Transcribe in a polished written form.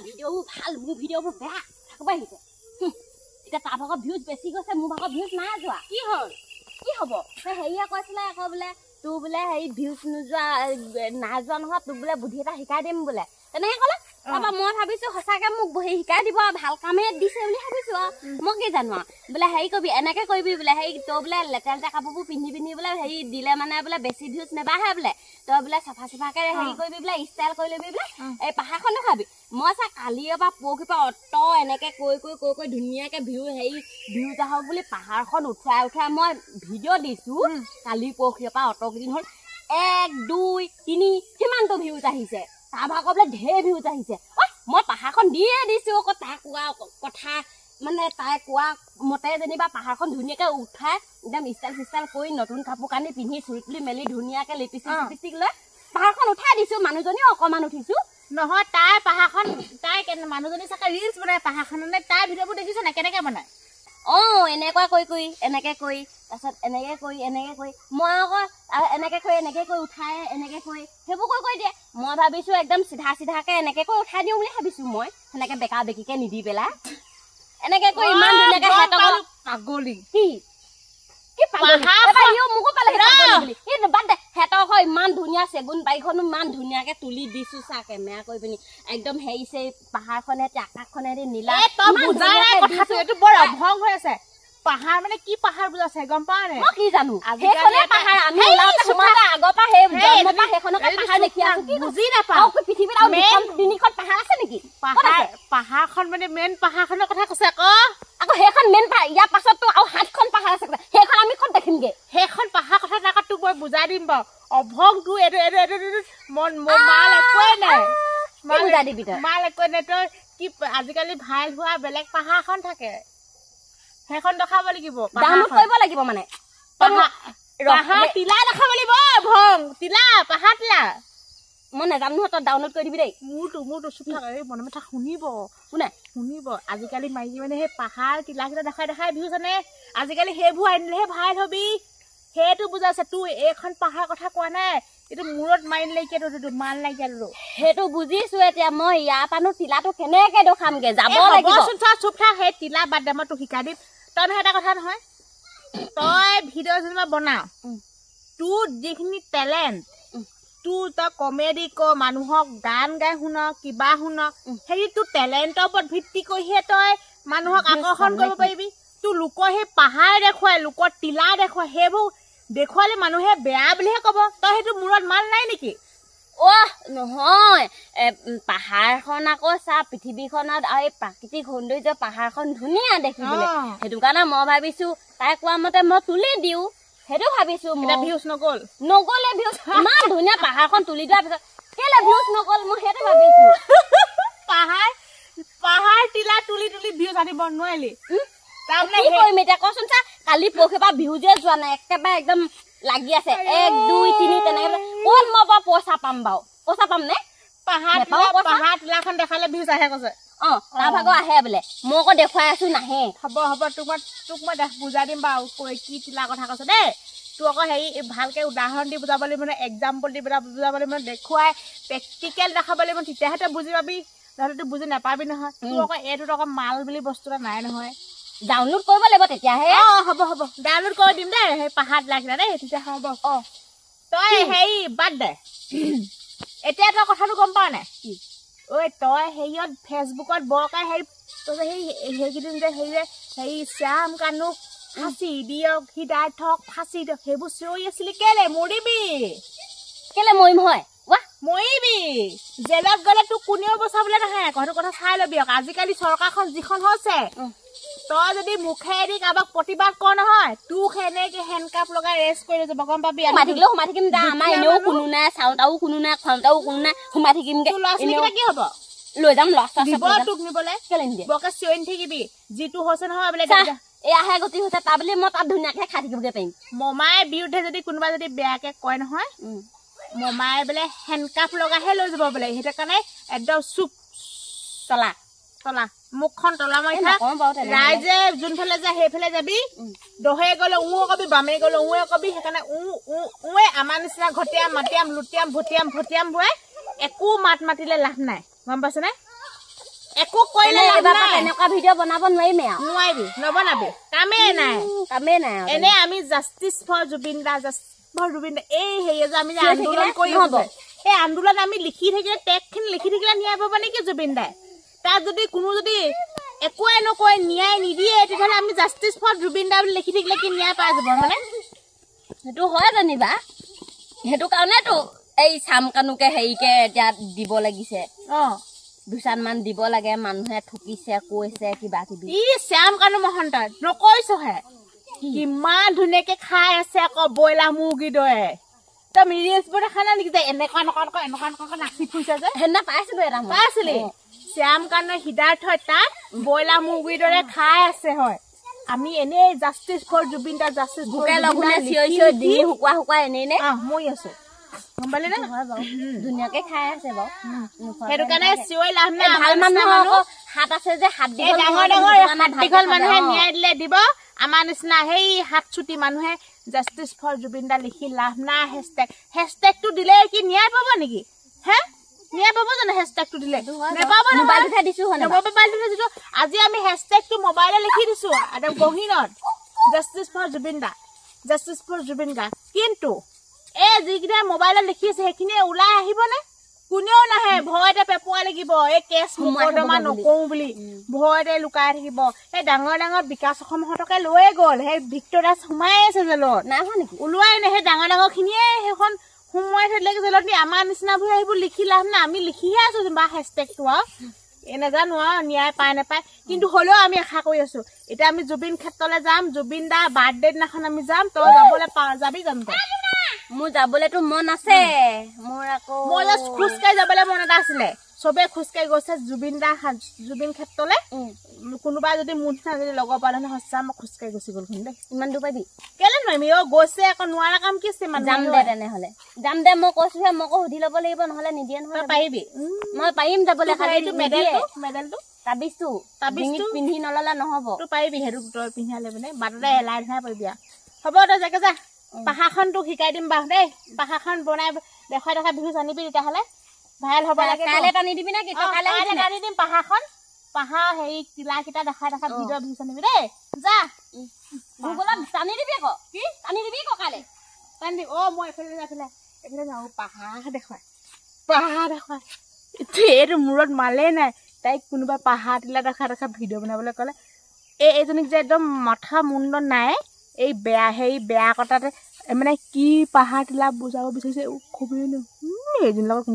ভিডিঅ'বোৰ ভাল মোৰ ভিডিঅ'বোৰ বেয়া থাকব আহিছে এতিয়া তাৰ ভাগৰ ভিউজ বেছি গৈছে মোৰ ভাগৰ ভিউজ নাই যোৱা কি হ'ল কি হ'ব হেৰিয়ে কৈছিলে আকৌ বোলে তোৰ বোলে হেৰি ভিউজ নোযোৱা নাই যোৱা নহয় তোক বোলে বুদ্ধি এটা শিকাই দিম বোলে তেনেকে ক'লে তাৰপৰা মই ভাবিছো সঁচাকে মোক শিকাই দিব ভাল কামে দিছে বুলি ভাবিছো মই কি জানো বোলে হেৰি কৰিবি এনেকে কৰিবি বোলে হেৰি তই বোলে লেতেৰা লেতেৰা কাপোৰবোৰ পিন্ধি পিন্ধি বোলে হেৰি দিলে মানে বোলে বেছি ভিউজ নেবাঢ়ে বোলে তই বোলে চাফা চাফাকে হেৰি কৰিবি বোলে ষ্টাইল কৰি ল'বি বোলে এই পাহাৰখন দেখাবি মই চা কালিৰ পৰা পৰহিৰ পৰা অত এনেকে কৈ ধুনীয়াকে ভিউজ আহক বুলি পাহাৰখন উঠাই মই ভিডিঅ' দিছো কালি পৰহিৰ পৰা অতকেইদিন হ'ল 1 2 3 সিমানটো ভিউজ আহিছে তাৰ ভাগৰ বোলে ঢেৰ ভিউজ আহিছে মই পাহাৰখন দিয়ে দিছো আকৌ তাই কোৱা কথা মানে তাই কোৱা মতে যেনিবা পাহাৰখন ধুনীয়াকে উঠাই একদম ষ্টাইল কৰি নতুন কাপোৰ কানি পিন্ধি চুৰি তুলি মেলি ধুনীয়াকে লিপষ্টিক লৈ পাহাৰখন উঠাই দিছো মানুহজনীও অকমান উঠিছো নহয় তাই পাহাৰখন তাই মানুহজনী চাকে ৰিলছ বনাই পাহাৰখননে তাই ভিডিঅ'বোৰ দেখিছ না কেনেকে বনাই এনেকুৱা কৰি এনেকে কৰি তাৰপিছত এনেকে কৰি মই আকৌ এনেকে কৰি উঠাই এনেকে কৰি সেইবোৰ কৰি দিয়ে মই ভাবিছো একদম চিধাকে এনেকে কৰি উঠাই দিওঁ বুলি ভাবিছো মই সেনেকে বেকা বেকিকে নিদি পেলাই এনেকে কৰি ইমান ধুনীয়াকে পাগলী কি পাগলী মোকো পালে বাদ দে হেতক ইমান ধুনীয়া চেগুন বাৰীখনো ইমান ধুনীয়াকে তুলি দিছো চা কেমেৰা কৰি পিনি একদম হেৰিছে পাহাৰখনে আকাশখনে নীলা এইটো বৰ অভং হৈ আছে পাহাৰ মানে কি পাহাৰ বুজাইছে গম পাও নে মই কি জানো সেইখনে পাহাৰ আমি ওলাওতে সময়তে আগৰ পৰা সেই জন্ম পৰা সেইখনকে পাহাৰ দেখি আছো কি বুজি নাপাও পৃথিৱীত আৰু তিনিখন পাহাৰ আছে নেকি পাহাৰখন মানে মেইন পাহাৰখনৰ কথা কৈছে আকৌ সেইখন মেইন পাহাৰ ইয়াৰ পাছততো আৰু 7খন পাহাৰ আছে সেইখন আমি ক'ত দেখিমগে সেইখন পাহাৰ কথা নাকত তোক মই বুজাই দিম বাৰু অভংটো এইটো মন মাল একোৱে নাই বুজাই দিবি তই মাল একোৱে নাই তই কি আজিকালি ভাইল হোৱা বেলেগ পাহাৰ এখন থাকে সেইখন দেখাব লাগিব ডাউনলোড কৰিব লাগিব মানে পাহাৰ তিলা দেখাব লাগিব ভং তিলা পাহাৰ তিলা মই নাজানো নহয় তই ডাউনলোড কৰি দিবি দেই মোৰতো চুপ থাক এই মনে কথা শুনিব আজিকালি মাইকী মানে সেই পাহাৰ তিলাকেইটা দেখাই ভিউজ আনে আজিকালি সেইবোৰ আনিলেহে ভাইল হবি সেইটো বুজাইছে তোৰ এইখন পাহাৰ কথা কোৱা নাই এইটো মূৰত মাৰি নাইকিয়া মাল নাইকিয়া সেইটো বুজিছো এতিয়া মই ইয়াৰ পানো তিলাটো কেনেকে দেখামগে যাব লাগিব চুপ থাক সেই তিলা বাদ দে মই তোক শিকাই দিম তই নহয় এটা কথা নহয় তই ভিডিঅ' যেনিবা বনাও তোৰ যিখিনি টেলেণ্ট তোৰ তই কমেডি ক মানুহক গান গাই শুন কিবা শুন সেই তোৰ টেলেণ্টৰ ওপৰত ভিত্তি কৰিহে তই মানুহক আকৰ্ষণ কৰিব পাৰিবি তোৰ লোকৰ সেই পাহাৰ দেখুৱাই লোকৰ তিলা দেখুৱাই সেইবোৰ দেখুৱালে মানুহে বেয়া বুলিহে কব তই সেইটো মূৰত মাল নাই নেকি নহয় পাহাৰখন আকৌ চা পৃথিৱীখনত আৰু এই প্ৰাকৃতিক সৌন্দৰ্য পাহাৰখন ধুনীয়া দেখিবলৈ সেইটো কাৰণে মই ভাবিছো তাই কোৱা মতে মই তুলি দিওঁ সেইটো ভাবিছো ভিউজ নগলে ভিউজ ইমান ধুনীয়া পাহাৰখন তুলি দিয়াৰ পিছত কেলে ভিউজ নগল মই সেইটো ভাবিছো পাহাৰ তিলা তুলি ভিউজ আনিব নোৱাৰিলি তাৰমানে কি কৰিম এতিয়া কচোন চা কালি পৰহি পৰা ভিউজে যোৱা নাই একেবাৰে একদম লাগি আছে 1 2 3 তেনেকে কোন মই বাৰু পইচা পাম নে পাহাৰ তিলাখন দেখালে ভিউজ আহে কৈছে তাৰ ভাগৰ আহে বোলে মই আকৌ দেখুৱাই আছো নাহে হ'ব তোক মই বুজাই দিম বাৰু কি তিলা কথা কৈছে দেই তোৰ আকৌ হেৰি ভালকে উদাহৰণ দি বুজাব লাগিব মানে এক্সাম্পল দি বুজাব লাগিব দেখুৱাই প্ৰেক্টিকেল দেখাব লাগিব তেতিয়াহে তই বুজি পাবি নহ'লে তই বুজি নাপাবি নহয় তোৰ আকৌ এইটোত আকৌ মাল বুলি বস্তু এটা নাই নহয় ডাউনলোড কৰিব লাগিব তেতিয়াহে হ'ব ডাউনলোড কৰি দিম দেই সেই পাহাৰ লাগিলে দেই তেতিয়া হ'ব তই হেৰি বাদ দে এতিয়া তই কথাটো গম পাৱ নাই ঐ তই হেৰিয়ত ফেচবুকত বৰকাই সেইকেইদিন যে হেৰি শ্যাম কানুক ফাঁচি দিয়ক সিদ্ধাৰ্থক ফাঁচি দিয়ক সেইবোৰ চিঞৰি আছিলি কেলে মৰিবি কেলে মৰিম হয় মৰিবি জেলত গ'লে তোক কোনেও বচাবলৈ নাহে সেইটো কথা চাই ল'বি আকৌ আজিকালি চৰকাৰখন যিখন হৈছে তই যদি মুখেদি কাৰোবাক প্ৰতিবাদ কৰ নহয় তোক সেনেকে হেণ্ডকাপ লগাই ৰেষ্ট কৰি যাব গম পাবি সোমাই থাকিম আমাৰ এনেও কোনো নাই চাউতাও কোনো নাই খাওঁতাও কোনো নাই সোমাই থাকিমগে কি হব লৈ যাম তোক নিবলৈ বৰকে চিঞৰি থাকিবি যিটো হৈছে নহয় বোলে এয়াহে গতি হৈছে তাৰ বুলি মই তাত ধুনীয়াকে খাই থাকিবগে পাৰিম মমাই বিৰুদ্ধে যদি কোনোবা যদি বেয়াকে কয় নহয় মমাই বোলে হেণ্ডকাপ লগাইহে লৈ যাব বোলে সেইটো কাৰণে একদম চুপ চলা মুখখন তলা মাৰি থাক ৰাইজে যোনফালে যায় সেইফালে যাবি দহে গলে কবি বামে গলে কবি সেইকাৰণে আমাৰ নিচিনা ঘটিয়াম মাটিয়াম লুটিয়াম ভটিয়াম ভুৱাই একো মাত মাতিলে লাভ নাই গম পাইছ নে একো কৰিলে এবাৰ এনেকুৱা ভিডিঅ' বনাব নোৱাৰিমে আৰু নোৱাৰিবি নবনাবি কামেই নাই এনে আমি জাষ্টিছ ফৰ জুবিন দা এই হেৰি যে আমি আন্দোলন কৰি হ'ব এই আন্দোলন আমি লিখি থাকিলে টেগখিনি লিখি থাকিলে ন্যায় পাব নেকি জুবিন দাই তাত যদি কোনো যদি একোৱে নকয় ন্যায় নিদিয়ে তেতিয়াহ'লে আমি জাষ্টিছ ফৰ জুবিন দা বুলি লিখি থাকিলে কি ন্যায় পাই যাব মানে সেইটো হয় জানিবা সেইটো কাৰণেতো এই চাম কানুকে হেৰিকে এতিয়া দিব লাগিছে দুচানমান দিব লাগে মানুহে ঠুকিছে কৈছে কিবা কিবি ই শ্যাম কানু মহন্ত নকৈছোহে কিমান ধুনীয়াকে খাই আছে আকৌ ব্ৰইলাৰ মুৰ্গী দৰে তই মিৰিয়েছবোৰ দেখা নাই নেকি যে এনেকুৱা নাচি ফুৰিছে যে সেইদিনা পাইছিলো এটা পাইছিলি শ্যাম কানুৰ হৃদাৰ্থই তাত ব্ৰইলাৰ মুৰ্গীৰ দৰে খাই আছে হয় আমি এনেই justice for Zubeen da justice ভোকে লঘোনে চিঞৰি চিঞৰি দি শুকুৱাই এনেই নে মই আছো গম পালি নে ধুনীয়াকে খাই আছে বাৰু সেইটো কাৰণে চিঞৰি লাভ নাই ভাল মানুহৰ হাত আছে যে হাত ডাঙৰ মানুহে ন্যায় দিলে দিব আমাৰ নিচিনা সেই হাত চুটি মানুহে জাষ্টিছ ফৰ জুবিন দা লিখি লাভ নাই হেচটেগটো দিলে কি ন্যায় পাব নেকি হে ন্যায় পাব জানো হেচটেগটো দিলে নেপাব মোবাইলটোহে দিছো দিছো আজি আমি হেচটেগটো মোবাইলে লিখি দিছো একদম গহীনত জাষ্টিছ ফৰ জুবিন দা কিন্তু এই যিকেইটা মোবাইলত লিখিছে সেইখিনি ওলাই আহিবনে কোনেও নাহে ভয়তে পেপুৱা লাগিব এই কেছ মোকৰ্দমা নকৰো বুলি ভয়তে লুকাই থাকিব এই ডাঙৰ বিকাশ অসমহঁতকে লৈয়ে গ'ল সেই ভিক্টৰিয়াছ সোমাই আছে জেলত নাই হোৱা নেকি ওলোৱাই নাই সেই ডাঙৰ খিনিয়ে সেইখন সোমোৱাই থৈ দিলে জেলত নি আমাৰ নিচিনাবোৰ সেইবোৰ লিখি লাভ নাই আমি লিখিহে আছো বা হেচটেগটো আৰু নাজানো আৰু ন্যায় পায় নাপায় কিন্তু হ'লেও আমি আশা কৰি আছো এতিয়া আমি জুবিন ক্ষেত্ৰলৈ যাম জুবিন দা বাৰ্থডে দিনাখন আমি যাম তই যাবলৈ যাবি জানো তই মোৰ যাবলেতো মন আছে মোৰ আকৌ মই জাষ্ট খোজকাঢ়ি যাবলৈ মন এটা আছিলে চবে খোজকাঢ়ি গৈছে জুবিন ক্ষেত্ৰলৈ কোনোবাই যদি মোৰ নিচিনা যদি লগৰ পালে নহয় সঁচা মই খোজকাঢ়ি গুচি গ'ল কিন্তু ইমান দূৰ পাবি কেলে নোৱাৰিমি গৈছে আকৌ নোৱাৰা কাম কি আছে যাম দে তেনেহ'লে যাম দে মই কৈছোহে মোকো সুধি ল'ব লাগিব নহ'লে নিদিয়ে নহয় পাৰিবি মই পাৰিম যাবলৈ খালি মেডেলটো তাবিজটো পিন্ধি নললে নহ'ব তই পাৰিবি সেইটো তই পিন্ধালে মানে বাটতে এলাই ধৰাই পাৰিবি আৰু হ'ব তই যাকে যা পাহাৰখন তোক শিকাই দিম বাৰু দেই পাহাৰখন বনাই দেখাই বিহু জানিবি তেতিয়াহ'লে ভাইৰেল হ'ব লাগে কাইলৈ টানি দিবি নে কি কাইলৈ টানি দিম পাহাৰ হেৰি কিলাকেইটা দেখাই ভিডিঅ' বিহু জানিবি দেই যা গুগলত টানি দিবি আকৌ কি টানি দিবি আকৌ কাইলৈ টানি দিম মই এইফালে যাওঁ পাহাৰ দেখুৱাই এইটো মূৰত মালেই নাই তাইক কোনোবাই পাহাৰ টিলা দেখা ভিডিঅ' বনাবলৈ ক'লে এইজনীক যে একদম মাথা মুণ্ড নাই এই বেয়া কটাতে মানে কি পাহাৰ টিলা বুজাব বিচাৰিছে খুবেই এইজনীৰ লগত